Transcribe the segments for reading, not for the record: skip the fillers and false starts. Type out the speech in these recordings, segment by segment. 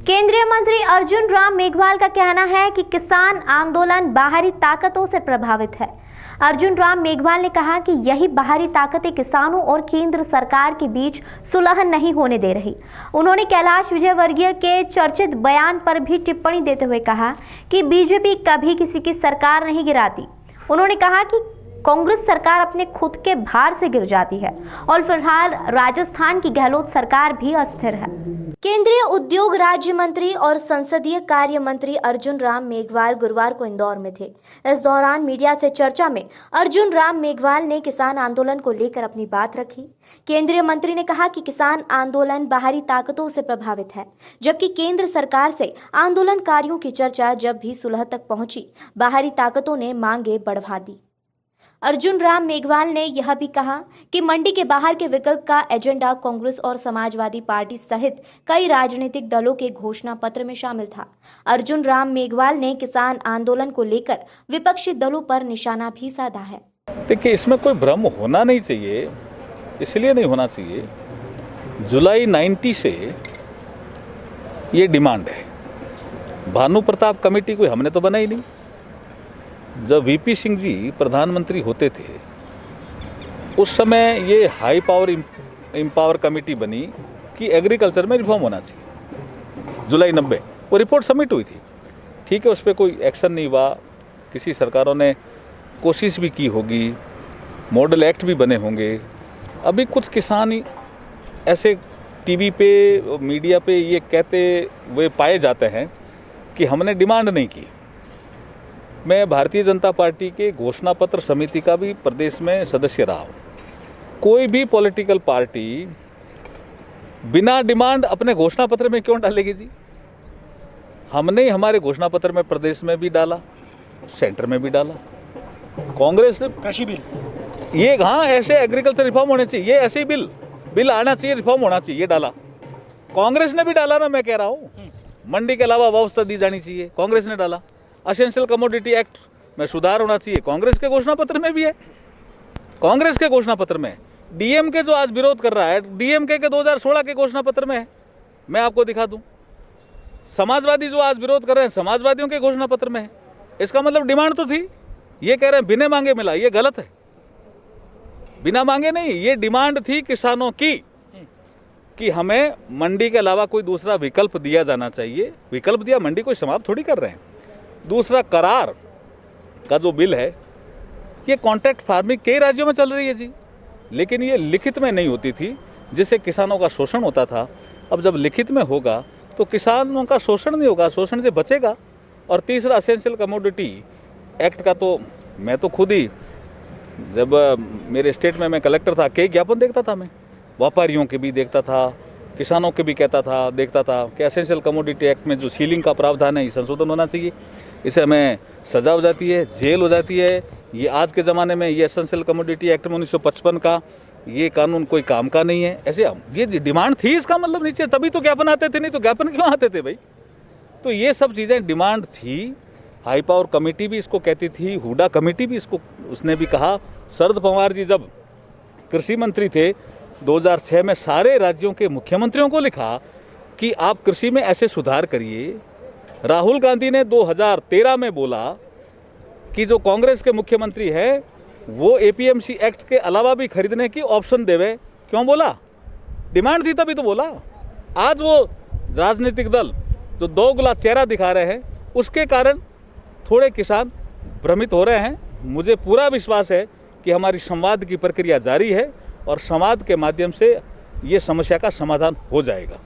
केंद्रीय मंत्री अर्जुन राम मेघवाल का कहना है कि किसान आंदोलन बाहरी ताकतों से प्रभावित है। अर्जुन राम मेघवाल ने कहा कि यही बाहरी ताकतें किसानों और केंद्र सरकार के बीच सुलह नहीं होने दे रही। उन्होंने कैलाश विजयवर्गीय के चर्चित बयान पर भी टिप्पणी देते हुए कहा कि बीजेपी कभी किसी की सरकार नहीं गिराती। उन्होंने कहा कि कांग्रेस सरकार अपने खुद के भार से गिर जाती है और फिलहाल राजस्थान की गहलोत सरकार भी अस्थिर है। केंद्रीय उद्योग राज्य मंत्री और संसदीय कार्य मंत्री अर्जुन राम मेघवाल गुरुवार को इंदौर में थे। इस दौरान मीडिया से चर्चा में अर्जुन राम मेघवाल ने किसान आंदोलन को लेकर अपनी बात रखी। केंद्रीय मंत्री ने कहा कि किसान आंदोलन बाहरी ताकतों से प्रभावित है, जबकि केंद्र सरकार से आंदोलनकारियों की चर्चा जब भी सुलह तक पहुंची, बाहरी ताकतों ने मांगे बढ़ा दी। अर्जुन राम मेघवाल ने यह भी कहा कि मंडी के बाहर के विकल्प का एजेंडा कांग्रेस और समाजवादी पार्टी सहित कई राजनीतिक दलों के घोषणा पत्र में शामिल था। अर्जुन राम मेघवाल ने किसान आंदोलन को लेकर विपक्षी दलों पर निशाना भी साधा है। देखिए, इसमें कोई भ्रम होना नहीं चाहिए, इसलिए नहीं होना चाहिए। जुलाई 90 से ये डिमांड है। भानु प्रताप कमेटी कोई हमने तो बनाई नहीं। जब वीपी सिंह जी प्रधानमंत्री होते थे उस समय ये हाई पावर इम्पावर कमेटी बनी कि एग्रीकल्चर में रिफॉर्म होना चाहिए। जुलाई 90 वो रिपोर्ट सबमिट हुई थी। ठीक है, उस पर कोई एक्शन नहीं हुआ। किसी सरकारों ने कोशिश भी की होगी, मॉडल एक्ट भी बने होंगे। अभी कुछ किसान ही ऐसे टीवी पे, मीडिया पे ये कहते हुए पाए जाते हैं कि हमने डिमांड नहीं की। मैं भारतीय जनता पार्टी के घोषणा पत्र समिति का भी प्रदेश में सदस्य रहा हूँ। कोई भी पॉलिटिकल पार्टी बिना डिमांड अपने घोषणा पत्र में क्यों डालेगी जी? हमने हमारे घोषणा पत्र में प्रदेश में भी डाला, सेंटर में भी डाला। कांग्रेस ने कृषि बिल, ये हाँ ऐसे एग्रीकल्चर रिफॉर्म होने चाहिए, ये ऐसे ही बिल आना चाहिए, रिफॉर्म होना चाहिए, ये डाला। कांग्रेस ने भी डाला ना, मैं कह रहा हूँ। मंडी के अलावा व्यवस्था दी जानी चाहिए, कांग्रेस ने डाला। एसेंशियल कमोडिटी एक्ट में सुधार होना चाहिए, कांग्रेस के घोषणा पत्र में भी है। कांग्रेस के घोषणा पत्र में डीएमके जो आज विरोध कर रहा है, डीएमके के 2016 के घोषणा पत्र में है। मैं आपको दिखा दूं। समाजवादी जो आज विरोध कर रहे हैं, समाजवादियों के घोषणा पत्र में है। इसका मतलब डिमांड तो थी। ये कह रहे हैं बिना मांगे मिला, ये गलत है। बिना मांगे नहीं, ये डिमांड थी किसानों की कि हमें मंडी के अलावा कोई दूसरा विकल्प दिया जाना चाहिए। विकल्प दिया, मंडी कोई समाप्त थोड़ी कर रहे हैं। दूसरा, करार का जो बिल है, ये कॉन्ट्रैक्ट फार्मिंग कई राज्यों में चल रही है जी, लेकिन ये लिखित में नहीं होती थी, जिससे किसानों का शोषण होता था। अब जब लिखित में होगा तो किसानों का शोषण नहीं होगा, शोषण से बचेगा। और तीसरा, एसेंशियल कमोडिटी एक्ट का तो मैं तो खुद ही, जब मेरे स्टेट में मैं कलेक्टर था, कई ज्ञापन देखता था। मैं व्यापारियों के भी देखता था, किसानों के भी कहता था, देखता था कि एसेंशियल कमोडिटी एक्ट में जो सीलिंग का प्रावधान है, ये संशोधन होना चाहिए। इससे हमें सजा हो जाती है, जेल हो जाती है। ये आज के ज़माने में ये एसेंशियल कमोडिटी एक्ट में 1955 का ये कानून कोई काम का नहीं है। ऐसे ये डिमांड थी, इसका मतलब नीचे तभी तो ज्ञापन आते थे, नहीं तो ज्ञापन क्यों आते थे भाई? तो ये सब चीज़ें डिमांड थी। हाई पावर कमेटी भी इसको कहती थी, हुडा कमेटी भी इसको, उसने भी कहा। शरद पवार जी जब कृषि मंत्री थे 2006 में, सारे राज्यों के मुख्यमंत्रियों को लिखा कि आप कृषि में ऐसे सुधार करिए। राहुल गांधी ने 2013 में बोला कि जो कांग्रेस के मुख्यमंत्री हैं वो एपीएमसी एक्ट के अलावा भी खरीदने की ऑप्शन देवे। क्यों बोला? डिमांड थी तभी तो बोला। आज वो राजनीतिक दल जो दोगला चेहरा दिखा रहे हैं, उसके कारण थोड़े किसान भ्रमित हो रहे हैं। मुझे पूरा विश्वास है कि हमारी संवाद की प्रक्रिया जारी है और संवाद के माध्यम से ये समस्या का समाधान हो जाएगा।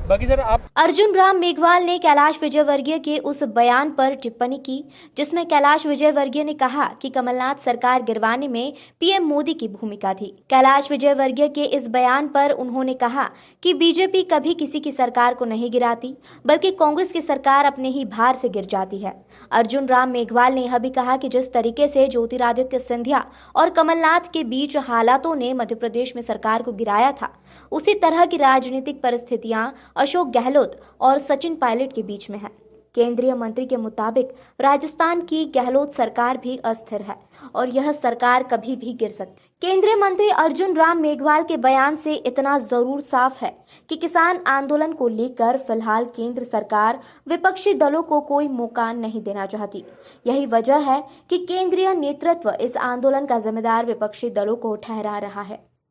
बाकी सर, आप अर्जुन राम मेघवाल ने कैलाश विजयवर्गीय के उस बयान पर टिप्पणी की जिसमें कैलाश विजयवर्गीय ने कहा कि कमलनाथ सरकार गिरवाने में पीएम मोदी की भूमिका थी। कैलाश विजयवर्गीय के इस बयान पर उन्होंने कहा कि बीजेपी कभी किसी की सरकार को नहीं गिराती, बल्कि कांग्रेस की सरकार अपने ही भार से गिर जाती है। अर्जुन राम मेघवाल ने यह भी कहा कि जिस तरीके से ज्योतिरादित्य सिंधिया और कमलनाथ के बीच हालातों ने मध्य प्रदेश में सरकार को गिराया था, उसी तरह की राजनीतिक परिस्थितियां अशोक गहलोत और सचिन पायलट के बीच में है। केंद्रीय मंत्री के मुताबिक राजस्थान की गहलोत सरकार भी अस्थिर है और यह सरकार कभी भी गिर सकती है। केंद्रीय मंत्री अर्जुन राम मेघवाल के बयान से इतना जरूर साफ है कि किसान आंदोलन को लेकर फिलहाल केंद्र सरकार विपक्षी दलों को कोई मौका नहीं देना चाहती। यही वजह है कि केंद्रीय नेतृत्व इस आंदोलन का जिम्मेदार विपक्षी दलों को ठहरा रहा है।